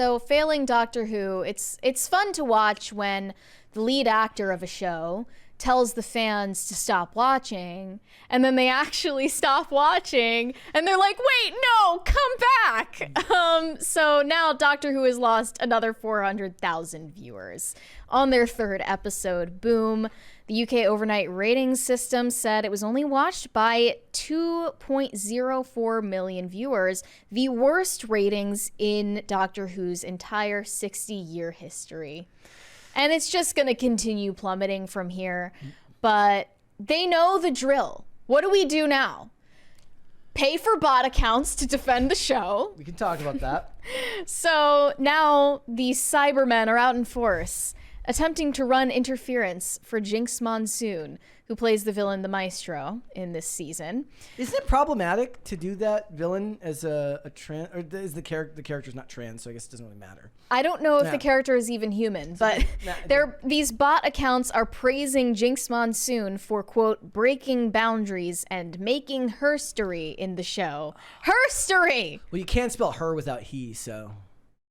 So failing Doctor Who, it's fun to watch when the lead actor of a show tells the fans to stop watching, and then they actually stop watching, and they're like, wait, no, come back. So now Doctor Who has lost another 400,000 viewers on their third episode. Boom. The UK overnight ratings system said it was only watched by 2.04 million viewers, the worst ratings in Doctor Who's entire 60-year history. And it's just going to continue plummeting from here. But they know the drill. What do we do now? Pay for bot accounts to defend the show. We can talk about that. So now these Cybermen are out in force, attempting to run interference for Jinx Monsoon, who plays the villain, the Maestro, in this season. Isn't it problematic to do that villain as a trans, or is the character's not trans, so I guess it doesn't really matter? I don't know if the character is even human, but these bot accounts are praising Jinx Monsoon for, quote, breaking boundaries and making herstory in the show. Herstory! Well, you can't spell her without he, so...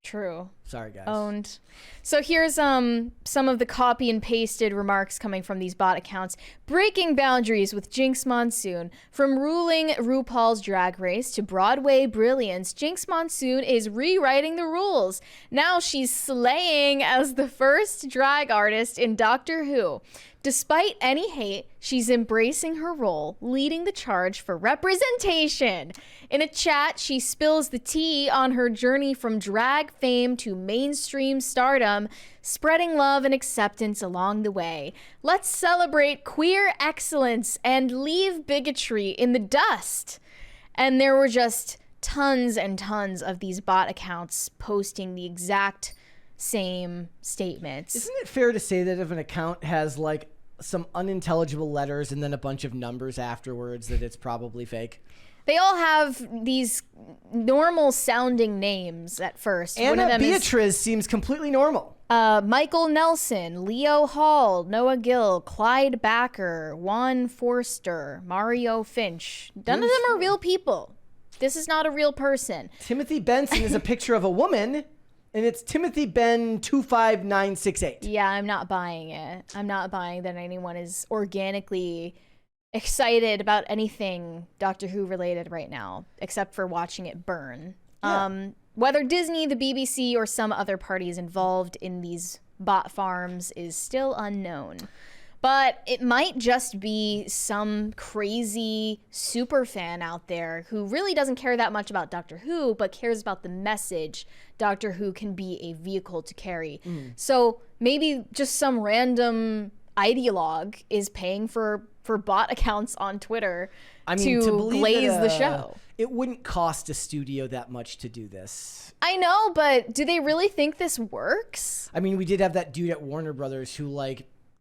True. Sorry, guys. Owned. So here's some of the copy and pasted remarks coming from these bot accounts. Breaking boundaries with Jinx Monsoon. From ruling RuPaul's Drag Race to Broadway brilliance, Jinx Monsoon is rewriting the rules. Now she's slaying as the first drag artist in Doctor Who. Despite any hate, she's embracing her role, leading the charge for representation. In a chat, she spills the tea on her journey from drag fame to mainstream stardom, spreading love and acceptance along the way. Let's celebrate queer excellence and leave bigotry in the dust. And there were just tons and tons of these bot accounts posting the exact same statements. Isn't it fair to say that if an account has like some unintelligible letters and then a bunch of numbers afterwards, that it's probably fake? They all have these normal sounding names at first. Anna Beatriz seems completely normal. Michael Nelson, Leo Hall, Noah Gill, Clyde Backer, Juan Forster, Mario Finch. None of them are real people. This is not a real person. Timothy Benson is a picture of a woman. And it's Timothy Ben 25968. Yeah, I'm not buying it. I'm not buying that anyone is organically excited about anything Doctor Who related right now, except for watching it burn. Yeah. Whether Disney, the BBC, or some other parties involved in these bot farms is still unknown. But it might just be some crazy super fan out there who really doesn't care that much about Doctor Who, but cares about the message Doctor Who can be a vehicle to carry. So maybe just some random ideologue is paying for bot accounts on Twitter to glaze the show. It wouldn't cost a studio that much to do this. I know, but do they really think this works? I mean, we did have that dude at Warner Brothers who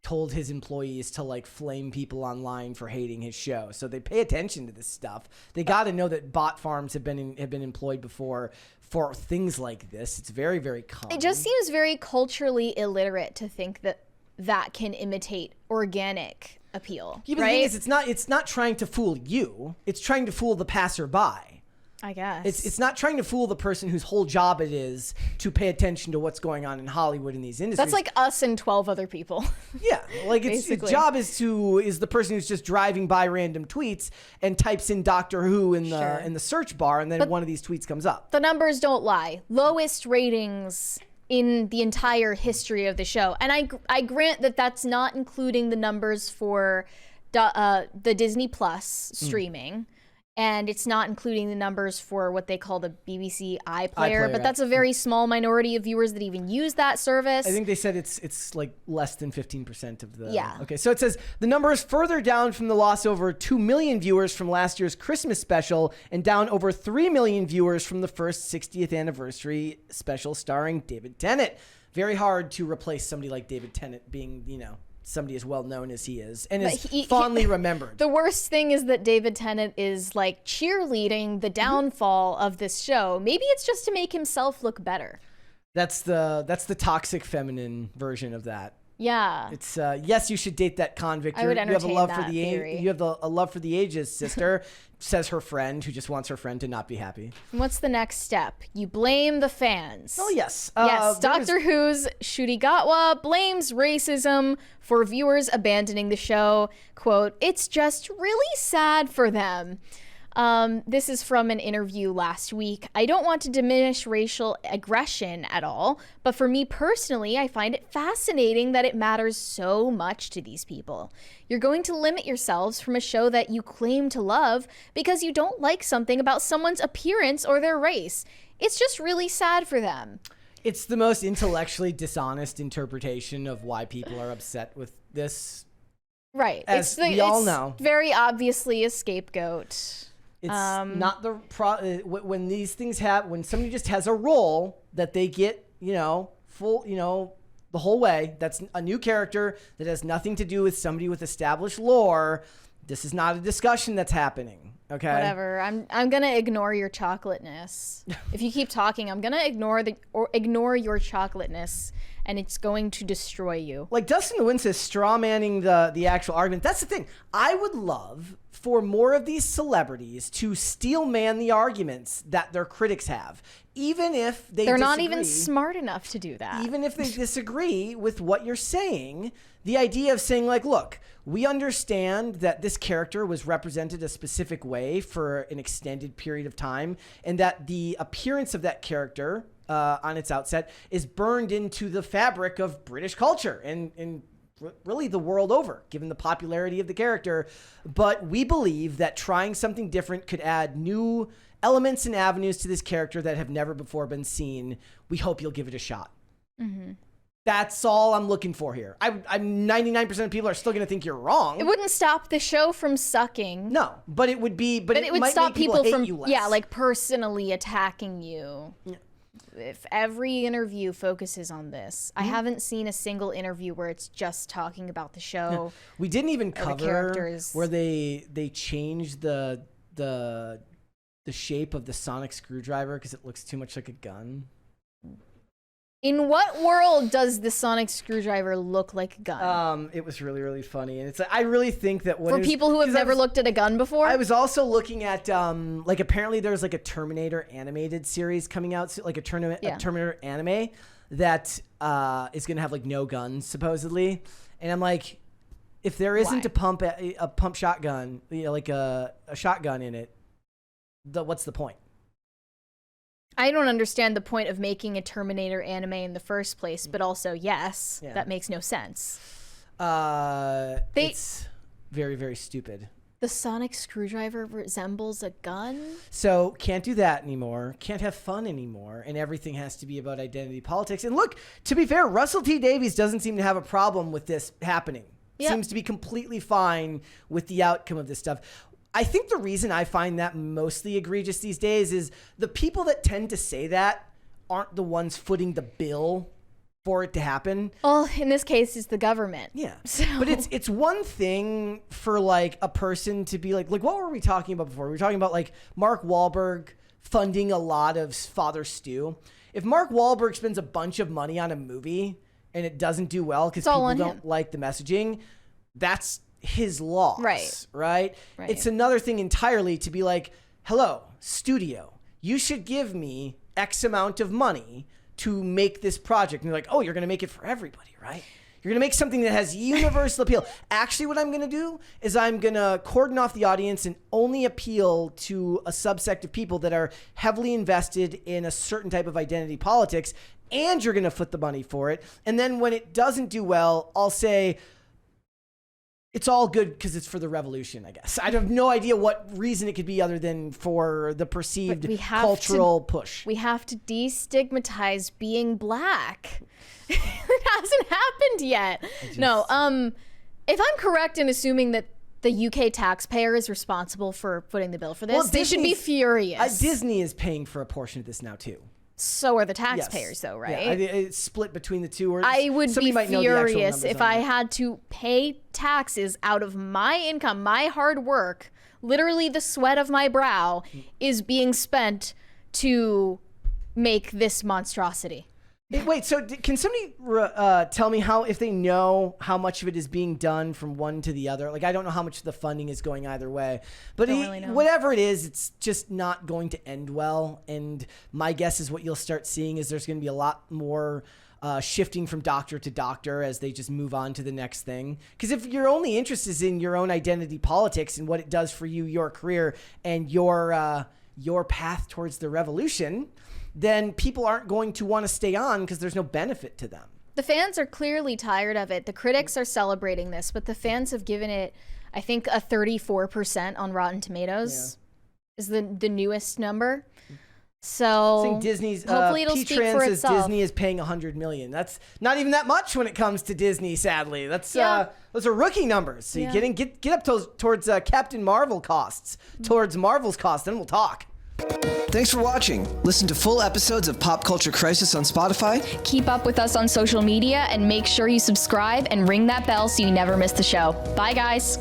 told his employees to flame people online for hating his show. So they pay attention to this stuff. They got to know that bot farms have been employed before for things like this. It's very, very common. It just seems very culturally illiterate to think that can imitate organic appeal. Yeah, but the thing is, it's not trying to fool you. It's trying to fool the passerby. I guess. It's not trying to fool the person whose whole job it is to pay attention to what's going on in Hollywood in these industries. That's like us and 12 other people. Yeah, its job is the person who's just driving by random tweets and types in Doctor Who in the search bar, and then one of these tweets comes up. The numbers don't lie. Lowest ratings in the entire history of the show. And I grant that that's not including the numbers for the Disney Plus streaming. And it's not including the numbers for what they call the BBC iPlayer, but that's a very small minority of viewers that even use that service. I think they said it's like less than 15% of the... Yeah. Okay, so it says the number is further down from the loss over 2 million viewers from last year's Christmas special and down over 3 million viewers from the first 60th anniversary special starring David Tennant. Very hard to replace somebody like David Tennant being, somebody as well known as he is and is fondly remembered. The worst thing is that David Tennant is cheerleading the downfall of this show. Maybe it's just to make himself look better. That's the toxic feminine version of that. Yeah. It's yes, you should date that convict. I would You have a entertain love that for the theory. you have a love for the ages, sister. Says her friend, who just wants her friend to not be happy. And what's the next step? You blame the fans. Oh yes, Yes, Doctor Who's Ncuti Gatwa blames racism for viewers abandoning the show. Quote, "It's just really sad for them." This is from an interview last week. "I don't want to diminish racial aggression at all, but for me personally, I find it fascinating that it matters so much to these people. You're going to limit yourselves from a show that you claim to love because you don't like something about someone's appearance or their race. It's just really sad for them." It's the most intellectually dishonest interpretation of why people are upset with this. Right. As we all know. Very obviously a scapegoat. It's not the when these things happen, when somebody just has a role that they get, full, the whole way. That's a new character that has nothing to do with somebody with established lore. This is not a discussion that's happening. Okay. Whatever. I'm gonna ignore your chocolateness. If you keep talking, I'm gonna ignore your chocolateness, and it's going to destroy you. Like Dustin Nguyen says, straw manning the actual argument. That's the thing. I would love for more of these celebrities to steel man the arguments that their critics have, even if they're not even smart enough to do that. Even if they disagree with what you're saying, the idea of saying, like, look, we understand that this character was represented a specific way for an extended period of time, and that the appearance of that character on its outset is burned into the fabric of British culture and really the world over, given the popularity of the character. But we believe that trying something different could add new elements and avenues to this character that have never before been seen. We hope you'll give it a shot. Mm-hmm. That's all I'm looking for here. I'm 99% of people are still going to think you're wrong. It wouldn't stop the show from sucking. No, but it would be, but it would might stop make people from, hate you less. like personally attacking you. Yeah. If every interview focuses on this, I haven't seen a single interview where it's just talking about the show. We didn't even cover the characters. Where they changed the shape of the sonic screwdriver because it looks too much like a gun. In what world does the sonic screwdriver look like a gun? It was really, really funny, and it's I really think that for people who have never looked at a gun before. I was also looking at like apparently there's like a Terminator animated series coming out, like a Terminator anime that is gonna have like no guns supposedly, and I'm like, if there isn't a pump shotgun, like a shotgun in it, what's the point? I don't understand the point of making a Terminator anime in the first place, but also, yes, that makes no sense. It's very, very stupid. The sonic screwdriver resembles a gun? So can't do that anymore. Can't have fun anymore. And everything has to be about identity politics. And look, to be fair, Russell T Davies doesn't seem to have a problem with this happening. Yep. Seems to be completely fine with the outcome of this stuff. I think the reason I find that mostly egregious these days is the people that tend to say that aren't the ones footing the bill for it to happen. Well, in this case, it's the government. Yeah. So. But it's one thing for like a person to be like what were we talking about before? We were talking about like Mark Wahlberg funding a lot of Father Stu. If Mark Wahlberg spends a bunch of money on a movie and it doesn't do well because people don't like the messaging, that's his loss, right? It's another thing entirely to be like, hello, studio, you should give me X amount of money to make this project. And they're like, oh, you're going to make it for everybody, right? You're going to make something that has universal appeal. Actually, what I'm going to do is I'm going to cordon off the audience and only appeal to a subsect of people that are heavily invested in a certain type of identity politics, and you're going to foot the money for it. And then when it doesn't do well, I'll say, it's all good because it's for the revolution, I guess. I have no idea what reason it could be other than for the perceived cultural push. We have to destigmatize being black. It hasn't happened yet. No, if I'm correct in assuming that the UK taxpayer is responsible for footing the bill for this, they should be furious. Disney is paying for a portion of this now, too. So are the taxpayers, though, right? Yeah, it's split between the two. I would be furious if I had to pay taxes out of my income, my hard work, literally the sweat of my brow, is being spent to make this monstrosity. Wait, so can somebody tell me if they know how much of it is being done from one to the other? Like, I don't know how much the funding is going either way, but Don't really know. whatever it is, it's just not going to end well. And my guess is what you'll start seeing is there's going to be a lot more shifting from doctor to doctor as they just move on to the next thing. Because if your only interest is in your own identity politics and what it does for you, your career, and your path towards the revolution, then people aren't going to want to stay on because there's no benefit to them. The fans are clearly tired of it. The critics are celebrating this, but the fans have given it, I think, a 34% on Rotten Tomatoes is the newest number. So I think Disney's hopefully it'll speak P-Trans for says itself. Disney is paying $100 million. That's not even that much when it comes to Disney. Sadly, those are rookie numbers. So you get up towards Captain Marvel costs, towards Marvel's costs. Then we'll talk. Thanks for watching. Listen to full episodes of Pop Culture Crisis on Spotify. Keep up with us on social media and make sure you subscribe and ring that bell so you never miss the show. Bye, guys.